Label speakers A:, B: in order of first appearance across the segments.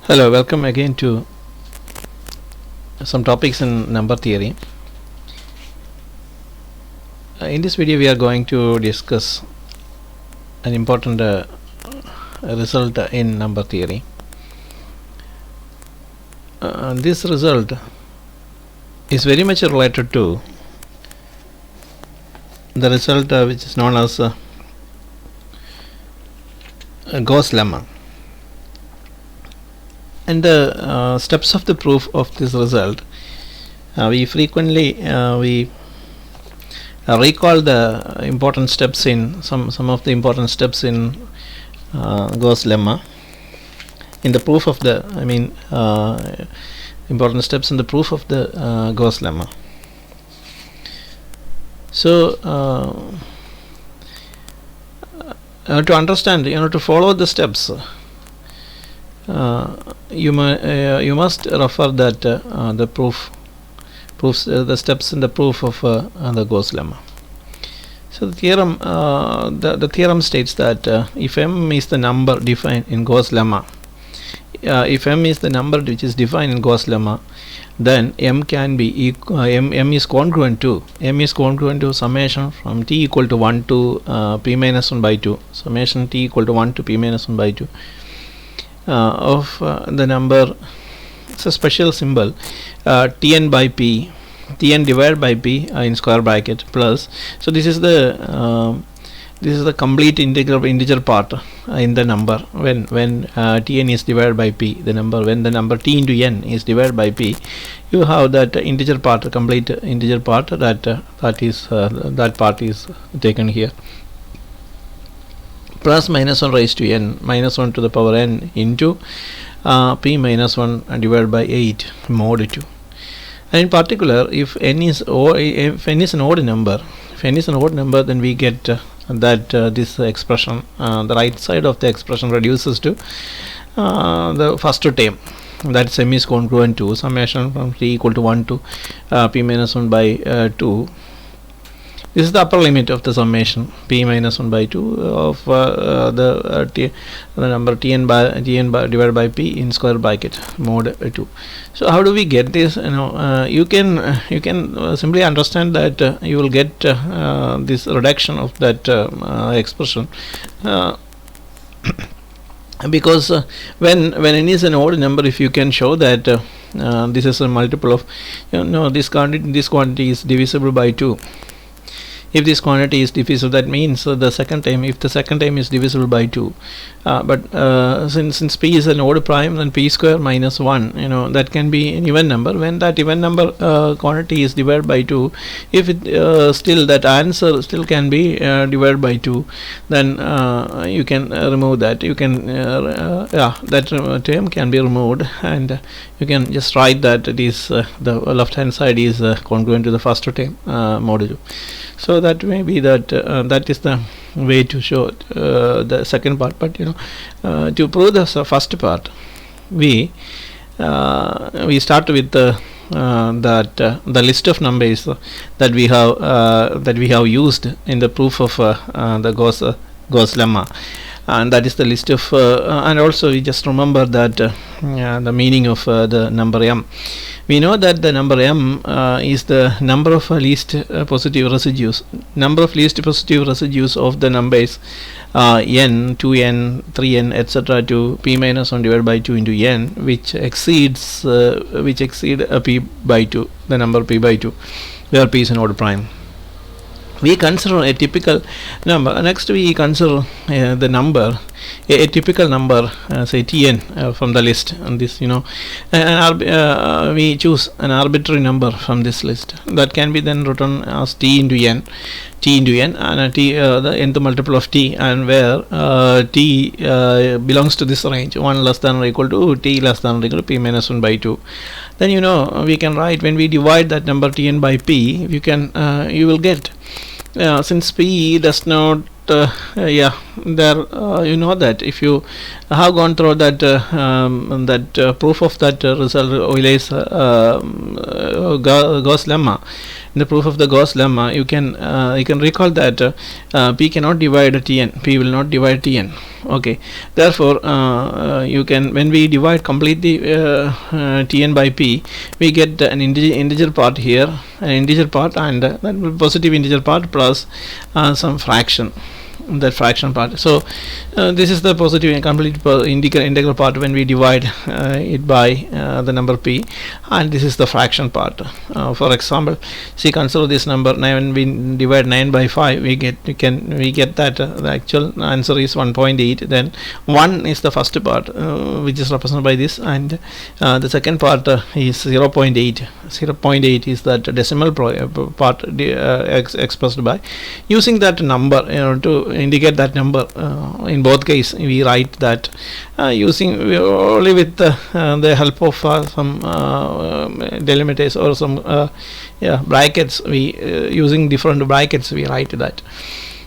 A: Hello, welcome again to some topics in number theory. In this video we are going to discuss an important result in number theory. This result is very much related to the result which is known as Gauss lemma. And the steps of the proof of this result, we frequently recall the important steps in some of the important steps in Gauss lemma in the proof of the important steps in the proof of the Gauss lemma. So to understand, to follow the steps, you must refer that the proofs the steps in the proof of the Gauss lemma. So the theorem the theorem states that if m is the number defined in Gauss lemma, if m is the number which is defined in Gauss lemma, then m can be m is congruent to summation from t equal to 1 to p minus 1 by 2, summation t equal to 1 to p minus 1 by 2 of the number. It's a special symbol tn by p, tn divided by p in square bracket plus. So this is the complete integer part in the number when tn is divided by p, the number when the number t into n is divided by p, you have that integer part, complete integer part, that part is taken here, plus minus 1 raised to n, minus 1 to the power n into p minus 1 divided by 8 mod 2. And in particular, if n is an odd number, then we get that this expression, the right side of the expression reduces to the first term, that m is congruent to summation from t equal to 1 to p minus 1 by 2. This is the upper limit of the summation p minus 1 by 2 of the number tn divided by p in square bracket mod 2. So how do we get this? You can simply understand that you will get this reduction of that expression because when n is an odd number, if you can show that this is a multiple of this quantity is divisible by 2. If this quantity is divisible, that means the second time, if the second time is divisible by 2, but since p is an odd prime, then p square minus 1, that can be an even number. When that even number quantity is divided by 2, if it still that answer still can be divided by 2, then you can remove that. You can that term can be removed, and you can just write that it is the left hand side is congruent to the first term modulo. So that may be that that is the way to show the second part. But to prove the first part, we start with the list of numbers that we have used in the proof of the Gauss lemma, and that is the list of and also we just remember that the meaning of the number m. We know that the number m is the number of least positive residues, of the numbers n, 2n, 3n, etc. to p minus 1 divided by 2 into n, which exceed p by 2, the number p by 2, where p is an odd prime. We consider a typical number. Next we consider the number, a typical number, say tn from the list, and this we choose an arbitrary number from this list that can be then written as t into n, and t the nth multiple of t, and where t belongs to this range, 1 less than or equal to t less than or equal to p minus 1 by 2. Then we can write, when we divide that number tn by p, you will get, since p does not that if you have gone through that proof of that result, Euler's Gauss lemma, in the proof of the Gauss lemma, you can recall that P cannot divide Tn. P will not divide Tn. Okay, therefore you can, when we divide completely Tn by P, we get an integer part here, an integer part, and that will be positive integer part plus some fraction, that fraction part. So this is the positive and complete integral part when we divide it by the number P, and this is the fraction part. For example, see, consider this number 9. When we divide 9 by 5, we get that the actual answer is 1.8. then 1 is the first part, which is represented by this, and the second part is 0.8. 0.8 is that decimal part expressed by using that number to indicate that number. In both cases we write that using only with the help of some delimiters or some brackets. We using different brackets we write that.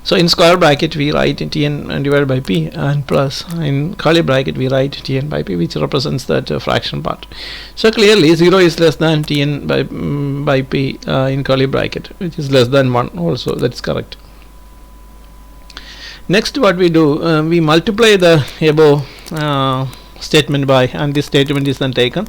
A: So in square bracket we write Tn divided by P, and plus in curly bracket we write Tn by P, which represents that fraction part. So clearly 0 is less than Tn by P in curly bracket, which is less than 1 also. That's correct. Next, what we do, we multiply the above statement by, and this statement is then taken,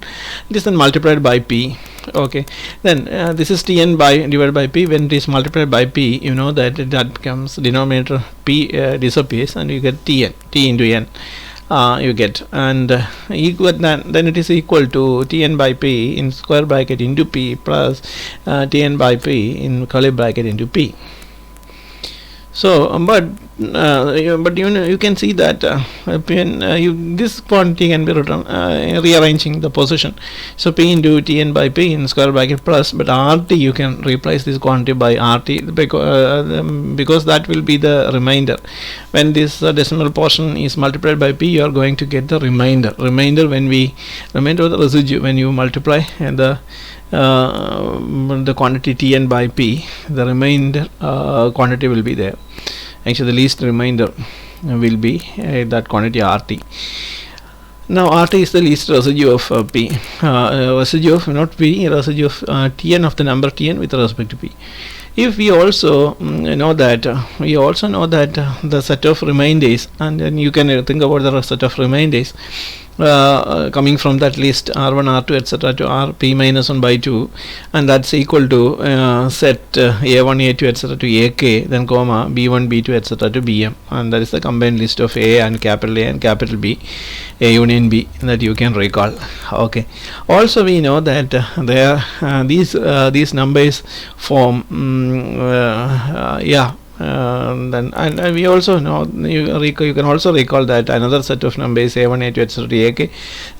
A: this then multiplied by P. Okay, then this is Tn divided by P. When it is multiplied by P, you know that that becomes denominator P disappears, and you get T into n. You get, and equal, then it is equal to Tn by P in square bracket into P plus Tn by P in curly bracket into P. So, but you can see that this quantity can be written rearranging the position. So P into Tn by P in square bracket plus, but RT you can replace this quantity by RT because that will be the remainder. When this decimal portion is multiplied by P, you are going to get the remainder. Remainder of the residue when you multiply the quantity Tn by P, the remainder quantity will be there. Actually, the least remainder will be that quantity RT. Now RT is the least residue of P, residue of not P, residue of Tn of the number Tn with respect to P. If we also know that the set of remainders, and then you can think about the set of remainders coming from that list R1, R2, etc. to Rp minus 1 by 2, and that's equal to set A1, A2, etc. to AK, then comma B1, B2, etc. to Bm, and that is the combined list of A and capital A and capital B, A union B, that you can recall. Okay. Also we know that these numbers form then and we also know, you can also recall that another set of numbers A1, A2, etc. to AK,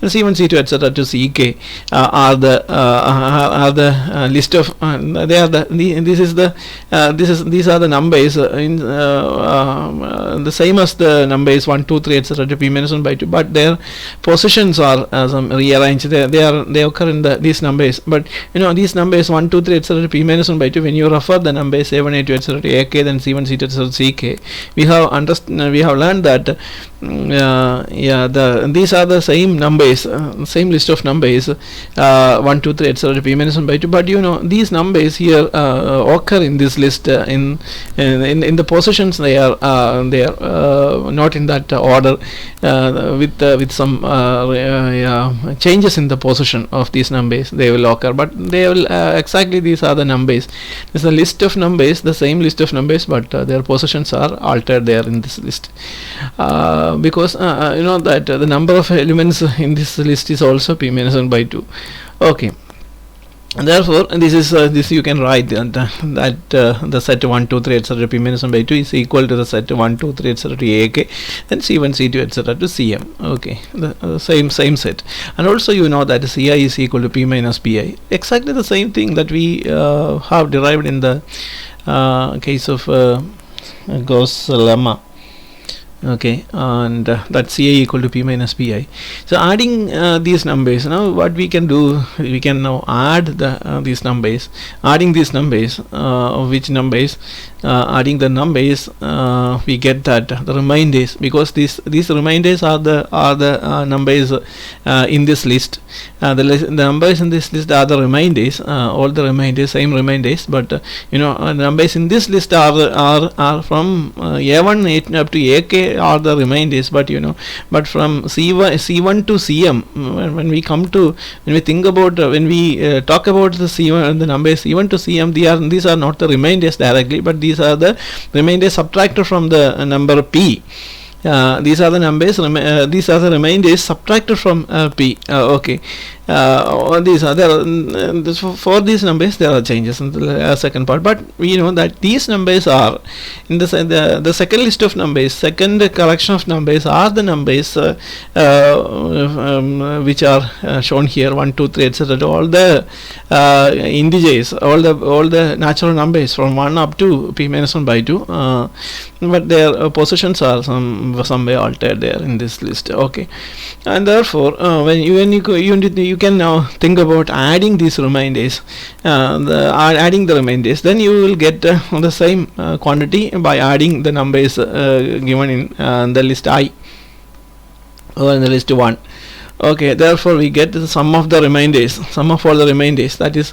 A: and C1, C2, etc. to CK are the list of they are these are the numbers in the same as the numbers 1, 2, 3, etc. to P minus 1 by 2, but their positions are some rearranged. They occur in these numbers, but these numbers 1, 2, 3, etc. to P minus 1 by 2, when you refer the numbers A1, A2, etc. to AK, then C1, C2, etc. CK, we have learned that these are the same numbers, same list of numbers 1, 2, 3, etc. to P minus 1 by 2, but these numbers here occur in this list in the positions. They are not in that order, with some changes in the position of these numbers. They will occur, but they will exactly, these are the numbers. This is a list of numbers, the same list of numbers, but their positions are altered there in this list, because that the number of elements in this list is also P minus 1 by 2. Okay. And therefore, this you can write that the set 1, 2, 3, etc. P minus 1 by 2 is equal to the set 1, 2, 3, etc. to AK, then C1, C2, etc. to CM. Okay, the same set. And also you know that Ci is equal to P minus Pi. Exactly the same thing that we have derived in the case of Gauss lemma. Okay, and that's Ca equal to P minus Pi. So adding these numbers, now what we can do, we can now add these numbers, adding these numbers, which numbers adding the numbers, we get that the remainders, because these remainders are the numbers in this list. The numbers in this list are the remainders, all the remainders, same remainders, but numbers in this list are from A1 up to AK are the remainders, but from C1 to CM, when we talk about the C1, the numbers C1 to CM, these are not the remainders directly, but these are the remainders subtracted from the number P. These are the numbers. These are the remainders subtracted from P. Okay. These are there. For these numbers, there are changes in the second part. But we know that these numbers are in the second list of numbers. Second collection of numbers are the numbers which are shown here. 1, 2, 3, etc. All the integers, all the natural numbers from 1 up to p minus 1 by 2. But their positions are some way altered there in this list. Okay, and therefore when you can now think about adding these remainders, adding the remainders, then you will get the same quantity by adding the numbers given in the list I or in the list 1. Okay, therefore we get the sum of the remainders, sum of all the remainders, that is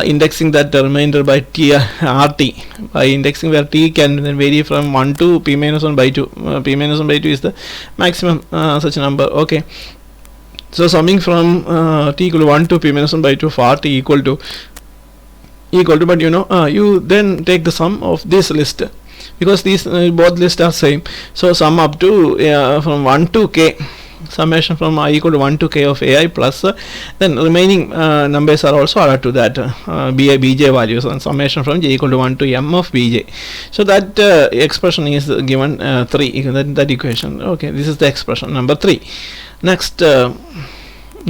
A: indexing that remainder by t rt, by indexing where t can then vary from 1 to p minus 1 by 2. P minus 1 by 2 is the maximum such number. Okay, so summing from t equal to 1 to p minus 1 by 2 for t equal to, but you then take the sum of this list, because these both lists are same. So sum up to from 1 to k, summation from I equal to 1 to k of ai plus then remaining numbers are also added to that bj values, and summation from j equal to 1 to m of bj. So that expression is given 3, that equation. Okay, this is the expression number 3. Next,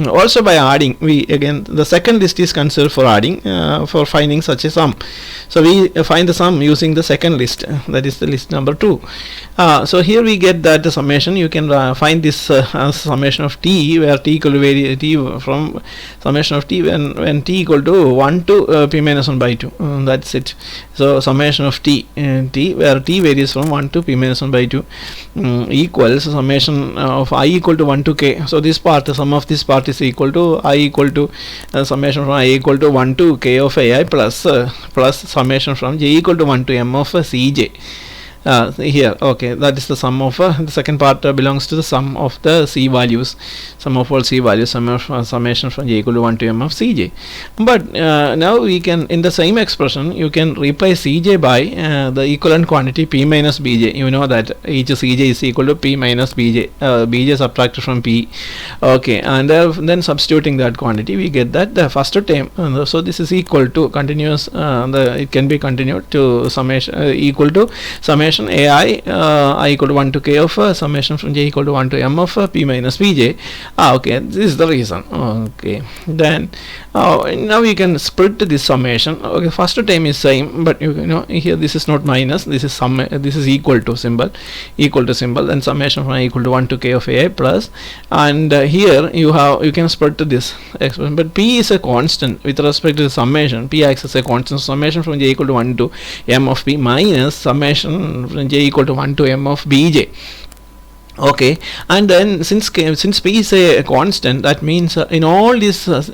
A: also by adding, we again the second list is considered for adding, for finding such a sum. So we find the sum using the second list, that is the list number 2. So here we get that the summation. You can find this summation of t, where t equal to t from summation of t when t equal to 1 to p minus 1 by 2. That's it. So summation of t where t varies from 1 to p minus 1 by 2 equals summation of I equal to 1 to k. So this part, the sum of this part is equal to I equal to summation from I equal to 1 to k of ai plus summation from j equal to 1 to m of cj. Here, okay, that is the sum of the second part belongs to the sum of the c values, sum of all c values, summation from j equal to 1 to m of cj. But now we can, in the same expression, you can replace cj by the equivalent quantity p minus bj. You know that each cj is equal to p minus bj, bj subtracted from p. Okay, and then substituting that quantity, we get that the first term. So this is equal to continuous. It can be continued to summation equal to summation ai I equal to 1 to k of summation from j equal to 1 to m of p minus bj. Okay, this is the reason. Okay, then now you can split this summation. Okay, first term is same, but you know here this is not minus, this is this is equal to symbol, then summation from I equal to 1 to k of ai plus, and here you can split this expression, but p is a constant with respect to the summation. P acts as a constant. Summation from j equal to 1 to m of p minus summation from j equal to 1 to m of bj. Okay, and then since p is a constant, that means in all this with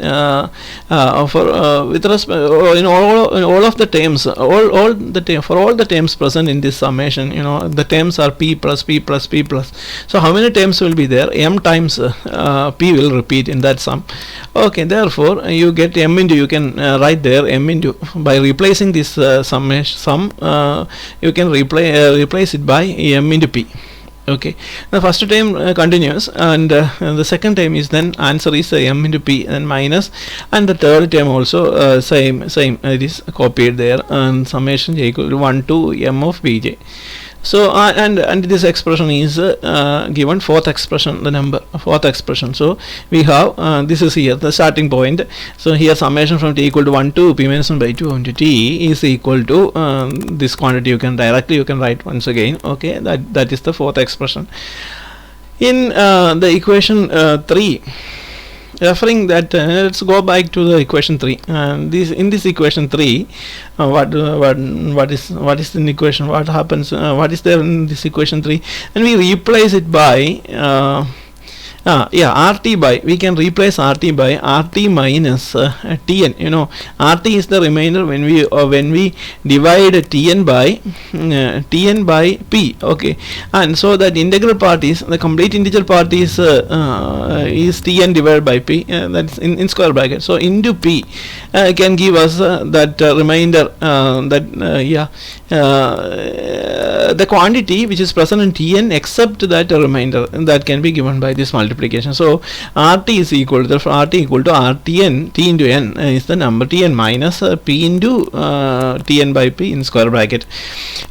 A: respect in all of the terms, for all the terms present in this summation, the terms are p plus p plus p plus. So how many terms will be there? M times p will repeat in that sum. Okay, therefore you get m into, you can write there m into, by replacing this sum you can replace it by m into p. Okay, the first term continues, and the second term is, then answer is m into p and minus, and the third term also same it is copied there, and summation j equal to 1 to m of bj. So and this expression is given fourth expression, the number fourth expression. So we have this is here the starting point. So here summation from t equal to 1 to p minus 1 by 2 into t is equal to this quantity. You can write once again. Okay, that is the fourth expression. In the equation 3, referring that, let's go back to the equation 3. This in this equation 3, what is in equation? What happens? What is there in this equation 3? And we replace it by RT by, we can replace RT by RT minus Tn. You know, RT is the remainder when we divide Tn by P. Okay, and so that integral part is, the complete integer part is Tn divided by P, that's in square bracket. So into P can give us that remainder, the quantity which is present in Tn except that remainder, that can be given by this multiplication. So RT is equal to Rtn, T into n is the number, Tn minus P into Tn by P in square bracket.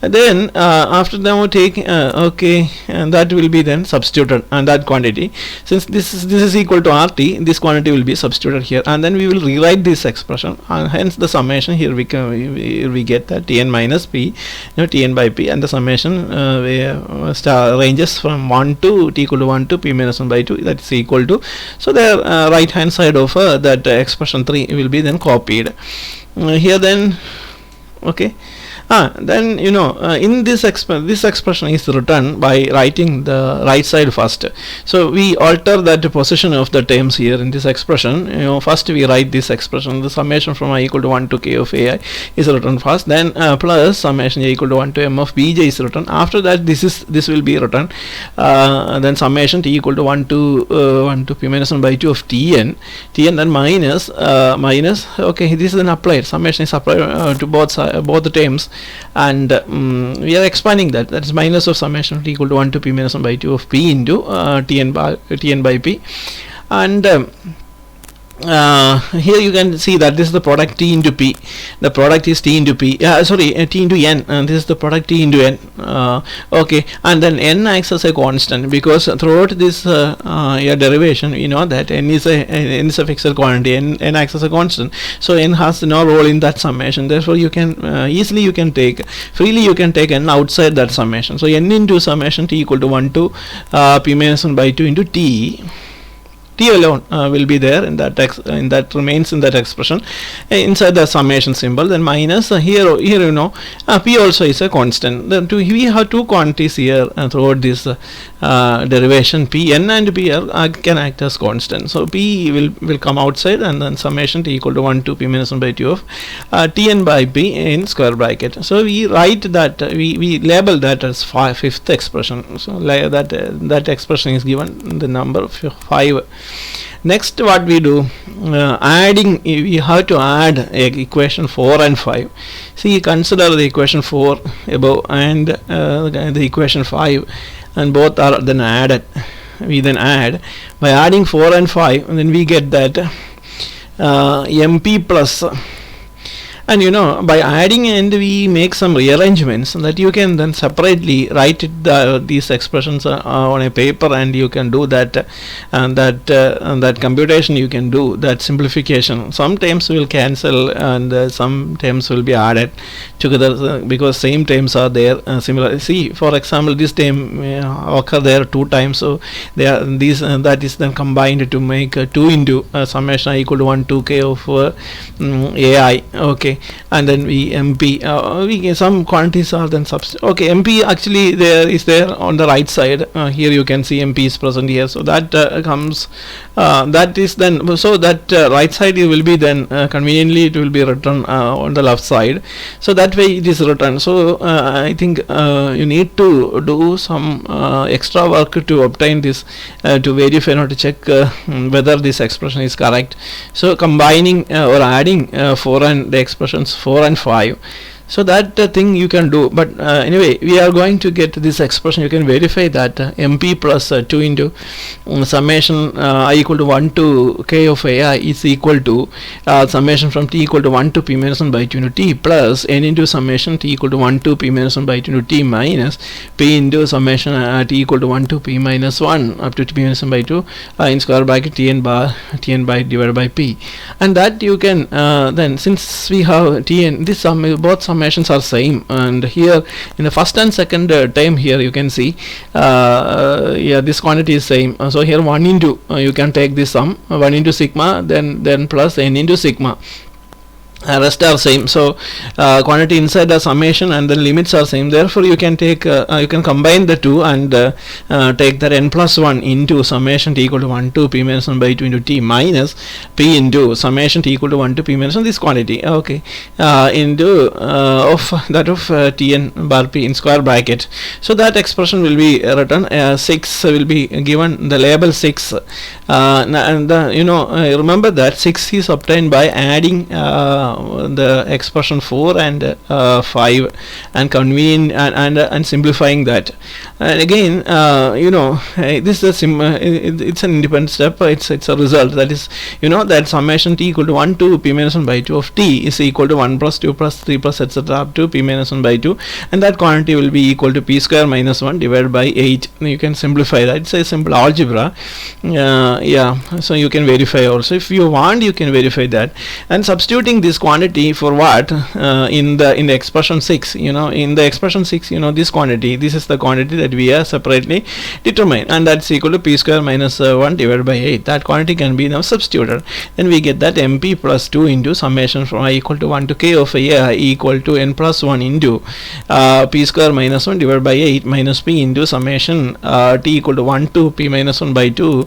A: Then after that we take and that will be then substituted, and that quantity, since this is equal to RT, this quantity will be substituted here, and then we will rewrite this expression, and hence the summation here we get that Tn minus P, Tn by P, and the summation ranges from 1 to T equal to 1 to P minus 1 by 2, that is equal to, so the right hand side of that expression 3 will be then copied here. Then then in this expression is written by writing the right side first. So we alter that position of the terms here in this expression. First we write this expression, the summation from I equal to 1 to k of ai is written first, then plus summation a equal to 1 to m of bj is written. After that this will be written, then summation t equal to 1 to p minus 1 by 2 of tn, then minus this is then applied, summation is applied to both the terms, and we are expanding that is minus of summation t equal to 1 to p minus 1 by 2 of p into tn by p, and here you can see that this is the product t into p, the product is t into p, t into n, and this is the product t into n. And then n acts as a constant, because throughout this derivation we know that n is a fixed quantity, n acts as a constant, so n has no role in that summation. Therefore you can easily take n outside that summation. So n into summation t equal to 1 to p minus 1 by 2 into t alone will be there in that remains in that expression inside the summation symbol. Then minus here p also is a constant. Then we have two quantities here throughout this derivation, p n and p r can act as constant. So p will come outside, and then summation t equal to 1 to p minus 1 by 2 of tn by p in square bracket. So we write that, we label that as fifth expression. So that expression is given the number 5. Next, what we do, adding, we have to add equation 4 and 5. See, consider the equation 4 above and the equation 5, and both are then added. We then add, by adding 4 and 5, and then we get that mp plus, and by adding and we make some rearrangements, that you can then separately write these expressions on a paper, and you can do that, and that computation you can do, that simplification. Some terms will cancel, and some terms will be added together, because same terms are there similar. See, for example, this term occur there 2 times, so they are that is then combined to make 2 into summation I equal to 1 to k of ai. And then we mp, some quantities are then mp actually is there on the right side. Here you can see mp is present here, so that comes that is then, so that right side will be then conveniently it will be written on the left side, so that way it is written. So I think you need to do some extra work to obtain this, to verify or to check whether this expression is correct. So combining or adding 4 and the expressions 4 and 5, so that thing you can do. But anyway, we are going to get this expression. You can verify that mp plus 2 into summation I equal to 1 to k of ai is equal to summation from t equal to 1 to p minus 1 by 2 into t plus n into summation t equal to 1 to p minus 1 by 2 into t minus p into summation t equal to 1 to p minus 1 up to t p minus 1 by 2 in square bracket tn by divided by p. And that you can then, since we have tn, this both summation summations are same, and here in the first and second term here you can see yeah, this quantity is same. So here 1 into you can take this sum, 1 into sigma, then plus n into sigma. Rest are same, so quantity inside the summation and the limits are same, therefore you can take you can combine the two and take that n plus 1 into summation t equal to 1 to p minus 1 by 2 into t minus p into summation t equal to 1 to p minus 1, this quantity, okay, into of that of tn bar p in square bracket. So that expression will be written 6 will be given the label 6, and you know, remember that 6 is obtained by adding the expression 4 and 5 and convenient and simplifying that. And again, you know, this is it's an independent step. It's a result, that is, you know, that summation t equal to 1 to p minus 1 by 2 of t is equal to 1 plus 2 plus 3 plus etc. up to p minus 1 by 2, and that quantity will be equal to p square minus 1 divided by 8. You can simplify that. It's a simple algebra. Yeah, so you can verify also if you want, you can verify that. And substituting this quantity for what in the expression 6, you know, in the expression 6, you know, this quantity, this is the quantity that we are separately determined, and that's equal to p square minus 1 divided by 8. That quantity can be now substituted, then we get that mp plus 2 into summation from I equal to 1 to k of a equal to n plus 1 into p square minus 1 divided by 8 minus p into summation t equal to 1 to p minus 1 by 2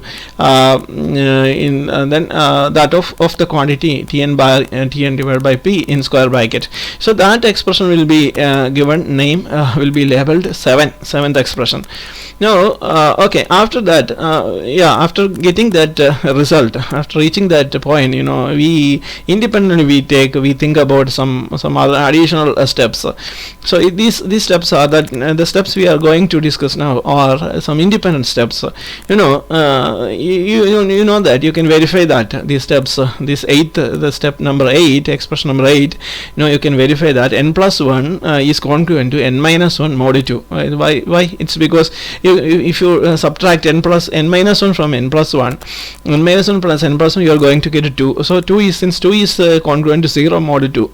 A: in then that of the quantity tn bar tn divided by p in square bracket. So that expression will be given name, will be labeled 7th expression. Now okay, after that yeah, after getting that result, after reaching that point, you know, we independently we think about some other additional steps. So these steps are that the steps we are going to discuss now are some independent steps. You know, you know that you can verify that these steps, this the step number 8, expression number 8, you know, you can verify that n plus 1 is congruent to n minus 1 mod 2. Why? It's because if you subtract n minus 1 from n plus 1, n minus 1 plus n plus 1, you are going to get a 2. So 2 is, since 2 is congruent to 0 mod 2,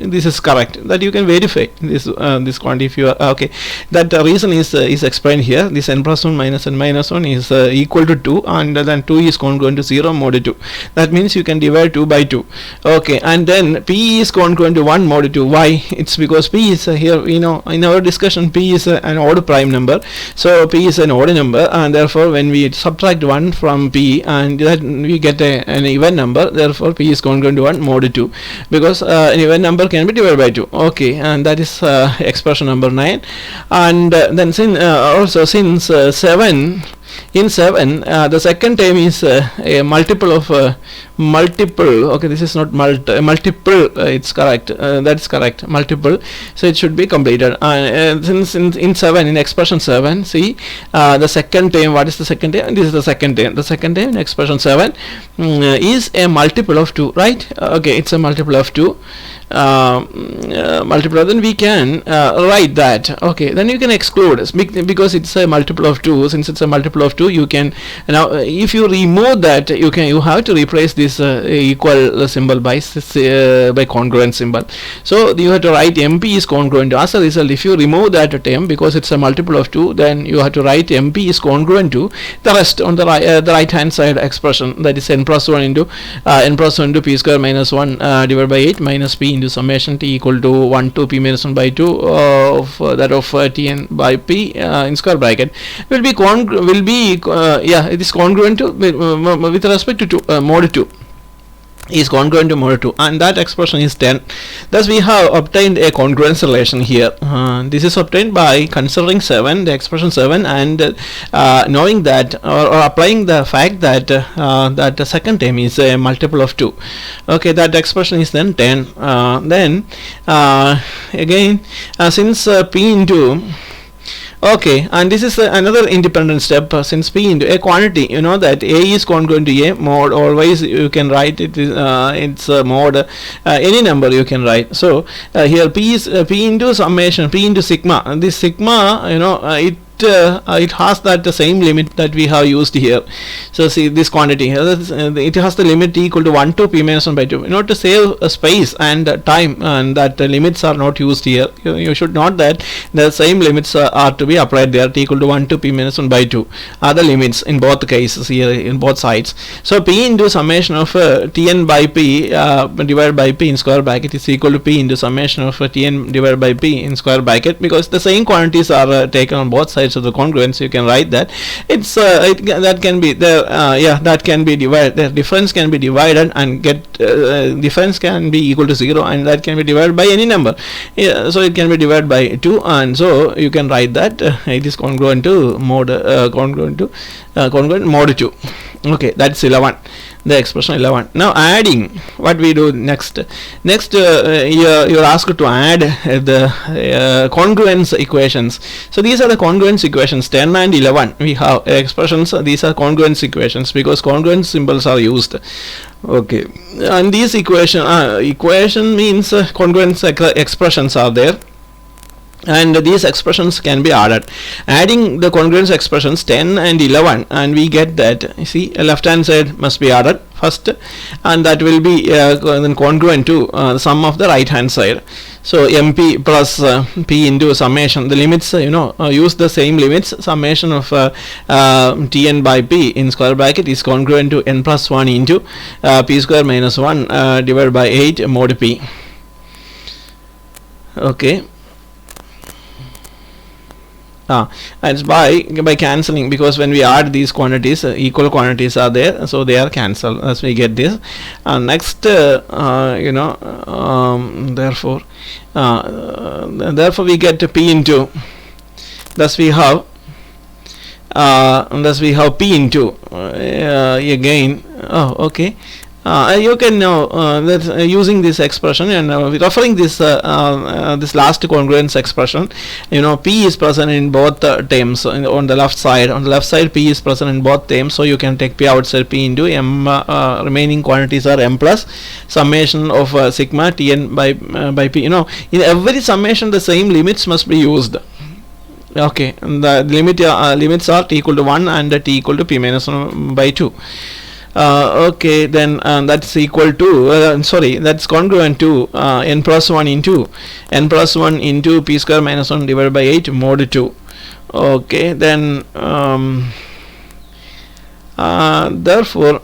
A: this is correct. That you can verify this quantity if you are okay. That reason is explained here. This n plus 1 minus n minus 1 is equal to 2, and then 2 is congruent to 0 mod 2. That means you can divide 2 by 2. Okay, and then p is congruent to 1 mod 2. Why? It's because p is here, you know, in our discussion p is an odd prime number, so p is an odd number, and therefore when we subtract 1 from p, and that we get an even number, therefore p is congruent to 1 mod 2, because an even number can be divided by 2. Okay, and that is expression number 9. And then also since 7, in 7 the second term is a multiple of multiple, okay, this is not multiple, it's correct, that's correct, multiple, so it should be completed. Since in 7, in expression 7, see the second term, what is the second term? This is the second term. The second term in expression 7 is a multiple of 2, right? Okay, it's a multiple of 2. Multiple, then we can write that. Okay, then you can exclude because it's a multiple of 2. Since it's a multiple of 2, you can now if you remove that, you have to replace this equal symbol by congruent symbol. So you have to write mp is congruent. As a result, if you remove that term because it's a multiple of 2, then you have to write mp is congruent to the rest on the right hand side expression, that is n plus 1 into p square minus 1 divided by 8 minus p into summation t equal to 1 to p minus 1 by 2 of that of tn by p in square bracket will be yeah, it is congruent to with respect to mod 2. Is congruent to mod 2, and that expression is 10. Thus we have obtained a congruence relation here. This is obtained by considering 7, the expression 7, and knowing that or applying the fact that that the second term is a multiple of 2. Okay, that expression is then 10. Then again since p into, okay, and this is another independent step. Since p into a quantity, you know that a is congruent to a mod, always you can write it it's mod any number you can write. So here p is p into summation, p into sigma, and this sigma, you know, it it has that the same limit that we have used here. So see this quantity here, it has the limit equal to 1 to p minus 1 by 2. In order to save space and time, and that limits are not used here, you should note that the same limits are to be applied there, t equal to 1 to p minus 1 by 2 are the limits in both cases here, in both sides. So p into summation of tn by p divided by p in square bracket is equal to p into summation of tn divided by p in square bracket, because the same quantities are taken on both sides of the congruence. You can write that it's that can be the that can be divided, the difference can be divided and get difference can be equal to 0, and that can be divided by any number. So it can be divided by 2, and so you can write that it is congruent to mod congruent mod 2. Okay, that's 11, the expression 11. Now adding, what we do next you're asked to add the congruence equations. So these are the congruence equations 10 and 11. We have expressions, these are congruence equations because congruence symbols are used. Okay, and these equation means congruence expressions are there, and these expressions can be added. Adding the congruence expressions 10 and 11, and we get that, you see, left hand side must be added first, and that will be then congruent to the sum of the right hand side. So mp plus p into summation, the limits use the same limits. Summation of tn by p in square bracket is congruent to n plus 1 into p square minus 1 divided by 8 mod p. Okay, and it's by cancelling, because when we add these quantities, equal quantities are there, so they are cancelled as we get this. Next therefore we get p into, thus we have p into again. Okay, you can now that using this expression and referring this this last congruence expression, p is present in both terms. On the left side p is present in both terms, so you can take p outside, p into m. Remaining quantities are m plus summation of sigma tn by p. In every summation the same limits must be used. Okay, and the limits are t equal to 1 and t equal to p minus 1 by 2. Okay, then that's equal to that's congruent to n plus 1 into p square minus 1 divided by 8 mod 2. Okay, then therefore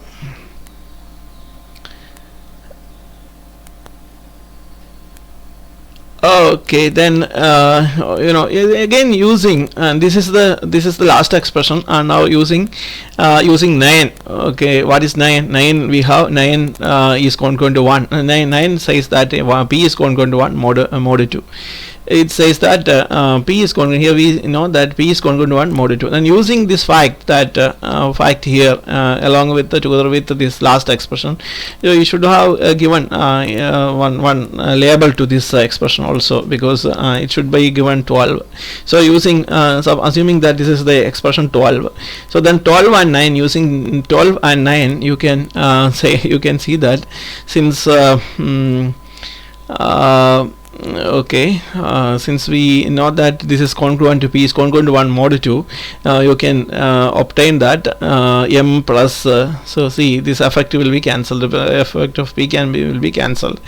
A: okay, then again using, and this is the last expression, and now using 9. Okay, what is 9? 9, we have 9 is congruent to 1. 9 says that p is congruent to 1 mod 2. It says that p is congruent. Here we know that p is congruent to 1 mod 2. And using this fact, that fact here along with together with this last expression, you should have given one label to this expression also, because it should be given 12. So using assuming that this is the expression 12, so then 12 and 9, using 12 and 9 you can see that since okay, since we know that this is congruent to p is congruent to 1 mod 2, you can obtain that m plus so see, this effect will be cancelled. The effect of p will be cancelled.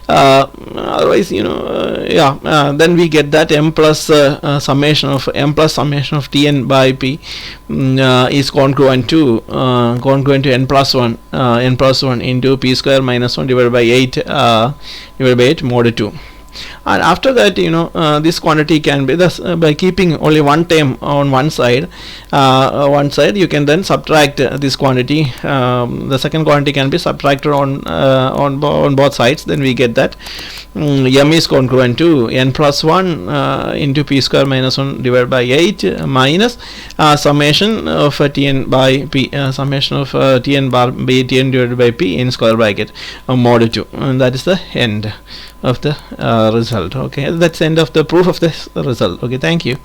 A: Otherwise, then we get that m plus summation of tn by p is congruent to n plus 1 into p square minus 1 divided by 8 mod 2. And after that, this quantity can be thus by keeping only one term on one side, you can then subtract this quantity. The second quantity can be subtracted on both sides. Then we get that m is congruent to n plus 1 into p square minus 1 divided by 8 minus summation of tn by p, summation of tn bar by tn divided by p in square bracket mod 2, and that is the end of the result. Okay, that's the end of the proof of this result. Okay, thank you.